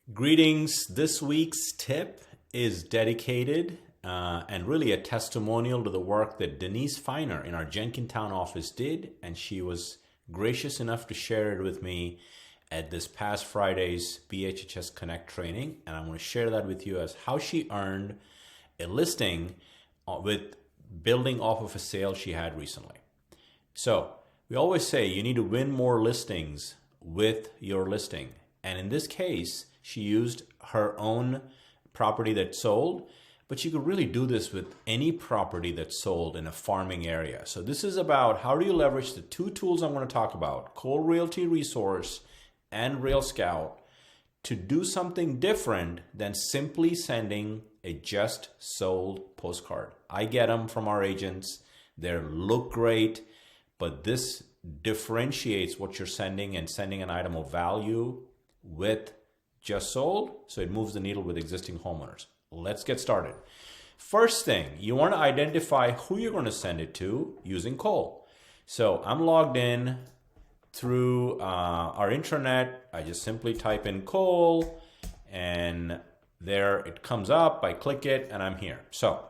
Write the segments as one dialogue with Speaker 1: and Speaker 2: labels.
Speaker 1: Greetings. This week's tip is dedicated and really a testimonial to the work that Denise Feiner in our Jenkintown office did, and she was gracious enough to share it with me at this past Friday's BHHS Connect training, and I'm going to share that with you as how she earned a listing with building off of a sale she had recently. So we always say you need to win more listings with your listing, and in this case she used her own property that sold, but you could really do this with any property that's sold in a farming area. So this is about how do you leverage the two tools I'm going to talk about, Cole Realty Resource and Real Scout, to do something different than simply sending a just sold postcard. I get them from our agents. They look great, but this differentiates what you're sending and sending an item of value with just sold, so it moves the needle with existing homeowners. Let's get started. First thing, you want to identify who you're going to send it to using Cole. So I'm logged in through our intranet. I just simply type in Cole, and there it comes up. I click it, and I'm here. So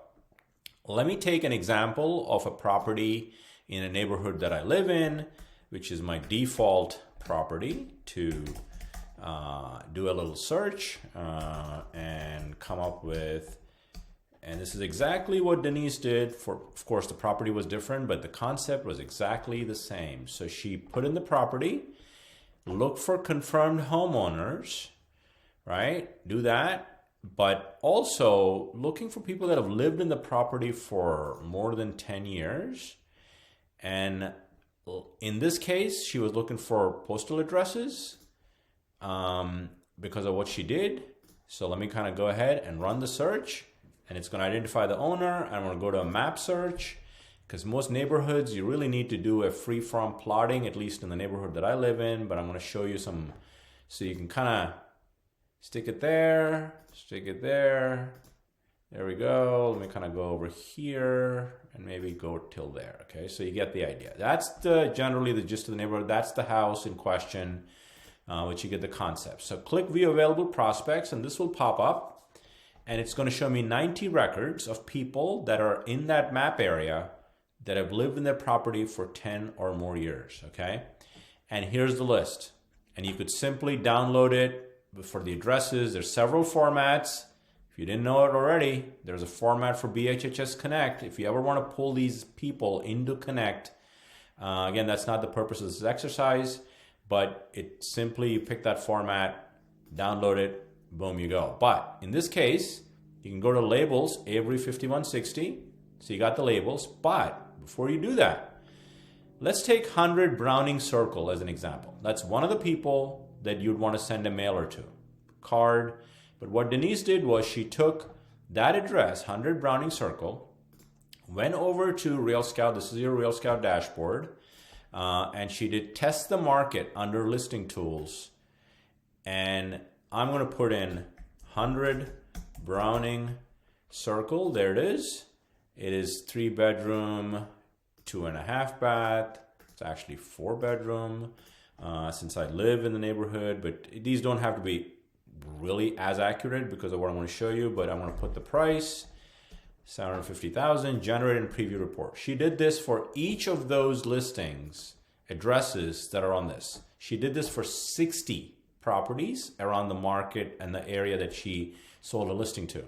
Speaker 1: let me take an example of a property in a neighborhood that I live in, which is my default property, to do a little search and come up with, and this is exactly what Denise did. Of course, the property was different, but the concept was exactly the same. So she put in the property, look for confirmed homeowners, right? Do that, but also looking for people that have lived in the property for more than 10 years. And in this case, she was looking for postal addresses because of what she did. So let me kind of go ahead and run the search, and it's going to identify the owner. I'm going to go to a map search, because most neighborhoods you really need to do a free-form plotting, at least in the neighborhood that I live in. But I'm going to show you some, so you can kind of stick it there, there we go. Let me kind of go over here and maybe go till there. Okay, so you get the idea. That's generally the gist of the neighborhood. That's the house in question, which you get the concept. So click view available prospects, and this will pop up, and it's going to show me 90 records of people that are in that map area that have lived in their property for 10 or more years. Okay, and here's the list, and you could simply download it for the addresses. There's several formats. If you didn't know it already, there's a format for BHHS Connect. If you ever want to pull these people into Connect, again, that's not the purpose of this exercise, but it simply, you pick that format, download it, boom, you go. But in this case, you can go to labels, Avery 5160. So you got the labels, but before you do that, let's take 100 Browning Circle as an example. That's one of the people that you'd want to send a mailer to, card. But what Denise did was she took that address, 100 Browning Circle, went over to Real Scout. This is your Real Scout dashboard. And she did test the market under listing tools. And I'm going to put in 100 Browning Circle. There it is. It is 3-bedroom, 2.5 bath. It's actually 4-bedroom since I live in the neighborhood. But these don't have to be really as accurate because of what I'm going to show you. But I'm going to put the price, 750,000, generate and preview report. She did this for each of those listings, addresses that are on this. She did this for 60 properties around the market and the area that she sold a listing to.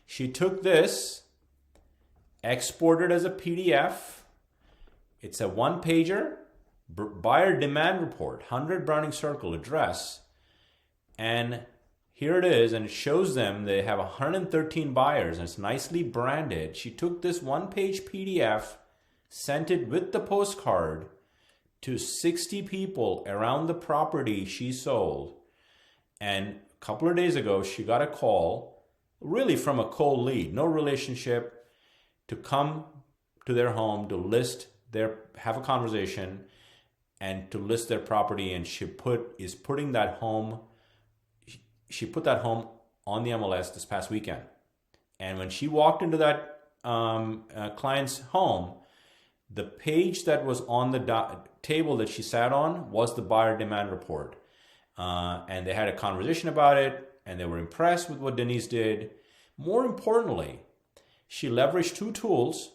Speaker 1: She took this, exported as a PDF. It's a one-pager, buyer demand report, 100 Browning Circle address, and here it is, and it shows them they have 113 buyers, and it's nicely branded. She took this one-page PDF, sent it with the postcard to 60 people around the property she sold. And a couple of days ago, she got a call, really from a cold lead, no relationship, to come to their home to list have a conversation and to list their property. And she put that home on the MLS this past weekend. And when she walked into that client's home, the page that was on the table that she sat on was the buyer demand report. And they had a conversation about it. and they were impressed with what Denise did. More importantly, she leveraged 2 tools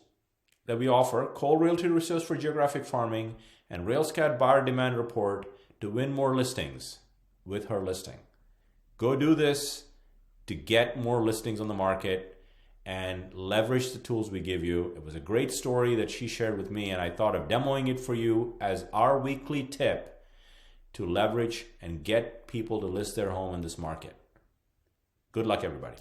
Speaker 1: that we offer, Cole Realty Resource for Geographic Farming and RailScout Buyer Demand Report, to win more listings with her listing. Go do this to get more listings on the market and leverage the tools we give you. It was a great story that she shared with me, and I thought of demoing it for you as our weekly tip to leverage and get people to list their home in this market. Good luck, everybody.